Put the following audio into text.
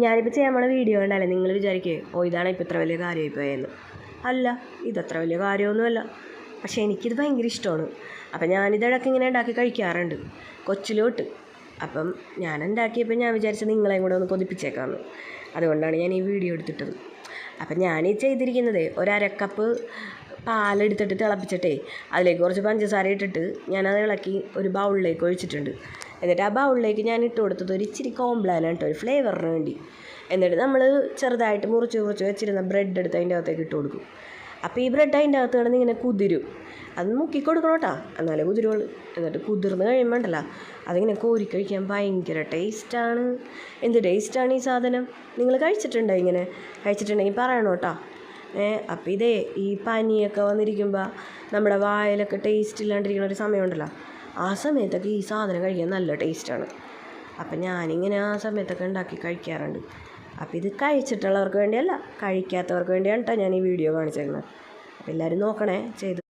ഞാനിപ്പോൾ ചെയ്യാൻ പോണ വീഡിയോ കണ്ടാലേ നിങ്ങൾ വിചാരിക്കേ ഇതാണ് ഇപ്പോൾ ഇത്ര വലിയ കാര്യമായി പോയെന്ന്. അല്ല, ഇതത്ര വലിയ കാര്യമൊന്നുമല്ല. പക്ഷേ എനിക്കിത് ഭയങ്കര ഇഷ്ടമാണ്. അപ്പം ഞാനിതിടയ്ക്ക് ഇങ്ങനെ ഉണ്ടാക്കി കഴിക്കാറുണ്ട് കൊച്ചിലോട്ട്. അപ്പം ഞാൻ ഉണ്ടാക്കിയപ്പോൾ ഞാൻ വിചാരിച്ചത് നിങ്ങളെയും കൂടെ ഒന്ന് കൊതിപ്പിച്ചേക്കാമെന്ന്. അതുകൊണ്ടാണ് ഞാൻ ഈ വീഡിയോ എടുത്തിട്ടത്. അപ്പം ഞാനീ ചെയ്തിരിക്കുന്നത് ഒരു അരക്കപ്പ് പാലെടുത്തിട്ട് തിളപ്പിച്ചിട്ടേ അതിലേക്ക് കുറച്ച് പഞ്ചസാര ഇട്ടിട്ട് ഞാനത് ഇളക്കി ഒരു ബൗളിലേക്ക് ഒഴിച്ചിട്ടുണ്ട്. എന്നിട്ട് ആ ബൗളിലേക്ക് ഞാൻ ഇട്ട് കൊടുത്തത് ഒരു ഇച്ചിരി കോംപ്ലാനാണ് കേട്ടോ, ഒരു ഫ്ലേവറിന് വേണ്ടി. എന്നിട്ട് നമ്മൾ ചെറുതായിട്ട് മുറിച്ച് വെച്ചിരുന്ന ബ്രെഡ് എടുത്ത് അതിൻ്റെ അകത്തേക്ക് ഇട്ട് കൊടുക്കും. അപ്പോൾ ഈ ബ്രെഡ് അതിൻ്റെ അകത്ത് കിടന്ന് ഇങ്ങനെ കുതിരും. അത് മുക്കി കൊടുക്കണം കേട്ടോ, എന്നാലേ കുതിരുള്ളൂ. എന്നിട്ട് കുതിർന്ന് കഴിയുമ്പോൾ ഉണ്ടല്ലോ അതിങ്ങനെ കോരി കഴിക്കാൻ ഭയങ്കര ടേസ്റ്റാണ്. എന്ത് ടേസ്റ്റാണ് ഈ സാധനം. നിങ്ങൾ കഴിച്ചിട്ടുണ്ടോ? ഇങ്ങനെ കഴിച്ചിട്ടുണ്ടെങ്കിൽ പറയണം കേട്ടോ. അപ്പോൾ ഇതേ ഈ പനിയൊക്കെ വന്നിരിക്കുമ്പോൾ നമ്മുടെ വായിലൊക്കെ ടേസ്റ്റ് ഇല്ലാണ്ടിരിക്കുന്ന ഒരു സമയമുണ്ടല്ലോ, ആ സമയത്തൊക്കെ ഈ സാധനം കഴിക്കാൻ നല്ല ടേസ്റ്റാണ്. അപ്പം ഞാനിങ്ങനെ ആ സമയത്തൊക്കെ ഉണ്ടാക്കി കഴിക്കാറുണ്ട്. അപ്പോൾ ഇത് കഴിച്ചിട്ടുള്ളവർക്ക് വേണ്ടിയല്ല, കഴിക്കാത്തവർക്ക് വേണ്ടിയാണ് കേട്ടോ ഞാൻ ഈ വീഡിയോ കാണിച്ചേക്കുന്നത്. അപ്പോൾ എല്ലാവരും നോക്കണേ ചെയ്ത്.